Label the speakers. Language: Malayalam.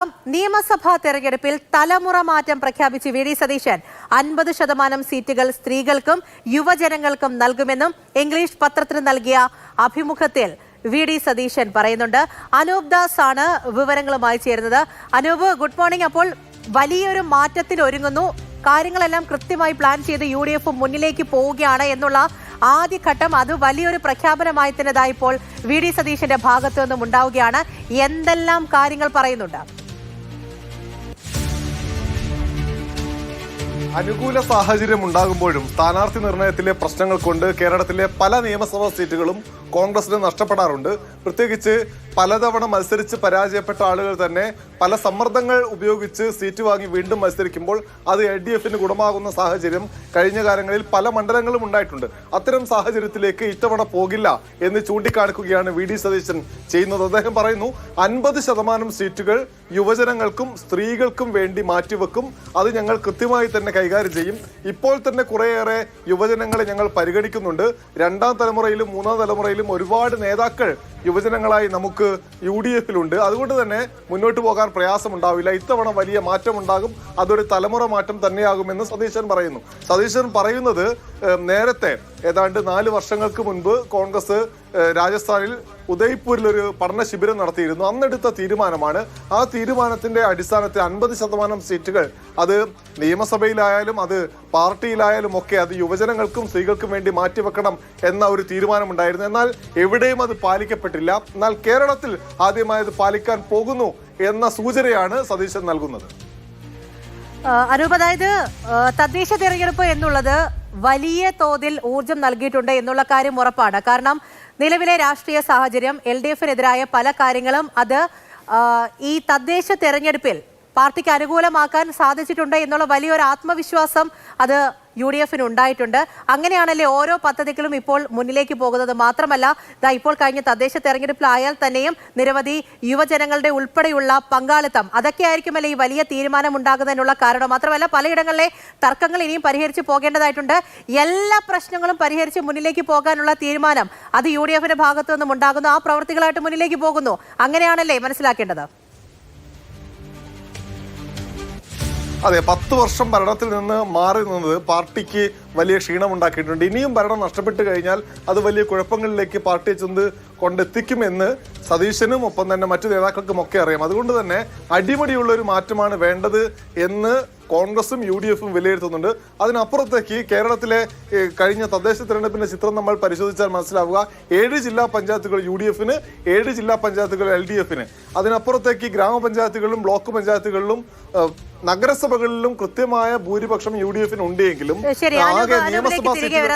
Speaker 1: നിയമസഭാ തെരഞ്ഞെടുപ്പിൽ തലമുറ മാറ്റം പ്രഖ്യാപിച്ച് വി.ഡി. സതീശൻ 50% സീറ്റുകൾ സ്ത്രീകൾക്കും യുവജനങ്ങൾക്കും നൽകുമെന്നും ഇംഗ്ലീഷ് പത്രത്തിന് നൽകിയ അഭിമുഖത്തിൽ വി.ഡി. സതീശൻ പറയുന്നുണ്ട്. അനൂപ് ദാസ് ആണ് വിവരങ്ങളുമായി ചേരുന്നത്. Anoop, good morning. അപ്പോൾ വലിയൊരു മാറ്റത്തിൽ ഒരുങ്ങുന്നു, കാര്യങ്ങളെല്ലാം കൃത്യമായി പ്ലാൻ ചെയ്ത് UDF മുന്നിലേക്ക് പോവുകയാണ് എന്നുള്ള ആദ്യഘട്ടം, അത് വലിയൊരു പ്രഖ്യാപനമായി തന്നെ ഇപ്പോൾ വി.ഡി. സതീശന്റെ ഭാഗത്തു നിന്നും ഉണ്ടാവുകയാണ്. എന്തെല്ലാം കാര്യങ്ങൾ പറയുന്നുണ്ട്?
Speaker 2: അനുകൂല സാഹചര്യം ഉണ്ടാകുമ്പോഴും സ്ഥാനാർത്ഥി നിർണയത്തിലെ പ്രശ്നങ്ങൾ കൊണ്ട് കേരളത്തിലെ പല നിയമസഭാ സീറ്റുകളും കോൺഗ്രസിന് നഷ്ടപ്പെടാറുണ്ട്. പ്രത്യേകിച്ച് പലതവണ മത്സരിച്ച് പരാജയപ്പെട്ട ആളുകൾ തന്നെ പല സമ്മർദ്ദങ്ങൾ ഉപയോഗിച്ച് സീറ്റ് വാങ്ങി വീണ്ടും മത്സരിക്കുമ്പോൾ അത് LDFന് ഗുണമാകുന്ന സാഹചര്യം കഴിഞ്ഞ കാലങ്ങളിൽ പല മണ്ഡലങ്ങളും ഉണ്ടായിട്ടുണ്ട്. അത്തരം സാഹചര്യത്തിലേക്ക് ഇത്തവണ പോകില്ല എന്ന് ചൂണ്ടിക്കാണിക്കുകയാണ് വി.ഡി. സതീശൻ ചെയ്യുന്നത്. അദ്ദേഹം പറയുന്നു, 50% സീറ്റുകൾ യുവജനങ്ങൾക്കും സ്ത്രീകൾക്കും വേണ്ടി മാറ്റിവെക്കും. അത് ഞങ്ങൾ കൃത്യമായി തന്നെ കൈകാര്യം ചെയ്യും. ഇപ്പോൾ തന്നെ കുറേയേറെ യുവജനങ്ങളെ ഞങ്ങൾ പരിഗണിക്കുന്നുണ്ട്. രണ്ടാം തലമുറയിലും മൂന്നാം തലമുറയിലും ഒരുപാട് നേതാക്കൾ യുവജനങ്ങളായി നമുക്ക് UDFിലുണ്ട്. അതുകൊണ്ട് തന്നെ മുന്നോട്ട് പോകാൻ പ്രയാസമുണ്ടാവില്ല. ഇത്തവണ വലിയ മാറ്റം ഉണ്ടാകും. അതൊരു തലമുറ മാറ്റം തന്നെയാകുമെന്ന് സതീശൻ പറയുന്നു. സതീശൻ പറയുന്നത്, നേരത്തെ ഏതാണ്ട് 4 വർഷങ്ങൾക്ക് മുൻപ് കോൺഗ്രസ് രാജസ്ഥാനിൽ ഉദയ്പൂരിൽ ഒരു പഠന ശിബിരം നടത്തിയിരുന്നു. അന്നെടുത്ത തീരുമാനമാണ്. ആ തീരുമാനത്തിന്റെ അടിസ്ഥാനത്തിൽ 50% സീറ്റുകൾ അത് നിയമസഭയിലായാലും അത് പാർട്ടിയിലായാലും ഒക്കെ അത് യുവജനങ്ങൾക്കും സ്ത്രീകൾക്കും വേണ്ടി മാറ്റിവെക്കണം എന്ന ഒരു തീരുമാനമുണ്ടായിരുന്നു. എന്നാൽ എവിടെയും അത് പാലിക്കപ്പെട്ടില്ല. എന്നാൽ കേരളത്തിൽ ആദ്യമായി അത് പാലിക്കാൻ പോകുന്നു എന്ന സൂചനയാണ് സതീശൻ നൽകുന്നത്.
Speaker 1: അനൂപ്, അതായത് തദ്ദേശ തെരഞ്ഞെടുപ്പ് എന്നുള്ളത് വലിയ തോതിൽ ഊർജം നൽകിയിട്ടുണ്ട് എന്നുള്ള കാര്യം ഉറപ്പാണ്. കാരണം നിലവിലെ രാഷ്ട്രീയ സാഹചര്യം, LDFനെതിരായ പല കാര്യങ്ങളും അത് ഈ തദ്ദേശ തെരഞ്ഞെടുപ്പിൽ പാർട്ടിക്ക് അനുകൂലമാക്കാൻ സാധിച്ചിട്ടുണ്ട് എന്നുള്ള വലിയൊരു ആത്മവിശ്വാസം അത് UDFന് ഉണ്ടായിട്ടുണ്ട്. അങ്ങനെയാണല്ലേ ഓരോ പദ്ധതികളും ഇപ്പോൾ മുന്നിലേക്ക് പോകുന്നത്. മാത്രമല്ല, ഇപ്പോൾ കഴിഞ്ഞ തദ്ദേശ തെരഞ്ഞെടുപ്പിലായാൽ തന്നെയും നിരവധി യുവജനങ്ങളുടെ ഉൾപ്പെടെയുള്ള പങ്കാളിത്തം, അതൊക്കെ ആയിരിക്കുമല്ലേ ഈ വലിയ തീരുമാനം ഉണ്ടാകുന്നതിനുള്ള കാരണം. മാത്രമല്ല, പലയിടങ്ങളിലെ തർക്കങ്ങൾ ഇനിയും പരിഹരിച്ചു പോകേണ്ടതായിട്ടുണ്ട്. എല്ലാ പ്രശ്നങ്ങളും പരിഹരിച്ച് മുന്നിലേക്ക് പോകാനുള്ള തീരുമാനം അത് UDFന്റെ ഭാഗത്തു നിന്നും ഉണ്ടാകുന്നു. ആ പ്രവൃത്തികളായിട്ട് മുന്നിലേക്ക് പോകുന്നു. അങ്ങനെയാണല്ലേ മനസ്സിലാക്കേണ്ടത്?
Speaker 2: അതെ, 10 വർഷം ഭരണത്തിൽ നിന്ന് മാറി നിന്നത് പാർട്ടിക്ക് വലിയ ക്ഷീണമുണ്ടാക്കിയിട്ടുണ്ട്. ഇനിയും ഭരണം നഷ്ടപ്പെട്ടു കഴിഞ്ഞാൽ അത് വലിയ കുഴപ്പങ്ങളിലേക്ക് പാർട്ടിയെ ചെന്ന് കൊണ്ടെത്തിക്കുമെന്ന് സതീശനും ഒപ്പം തന്നെ മറ്റു നേതാക്കൾക്കും ഒക്കെ അറിയാം. അതുകൊണ്ട് തന്നെ അടിമുടിയുള്ള ഒരു മാറ്റമാണ് വേണ്ടത് എന്ന് കോൺഗ്രസും UDFും വിലയിരുത്തുന്നുണ്ട്. അതിനപ്പുറത്തേക്ക് കേരളത്തിലെ കഴിഞ്ഞ തദ്ദേശ തെരഞ്ഞെടുപ്പിന്റെ ചിത്രം നമ്മൾ പരിശോധിച്ചാൽ മനസ്സിലാവുക, 7 ജില്ലാ പഞ്ചായത്തുകൾ UDFന്, 7 ജില്ലാ പഞ്ചായത്തുകൾ LDFന്. അതിനപ്പുറത്തേക്ക് ഗ്രാമപഞ്ചായത്തുകളിലും ബ്ലോക്ക് പഞ്ചായത്തുകളിലും നഗരസഭകളിലും കൃത്യമായ ഭൂരിപക്ഷം UDFന് ഉണ്ടെങ്കിലും ആകെ നിയമസഭാ സീറ്റുകൾ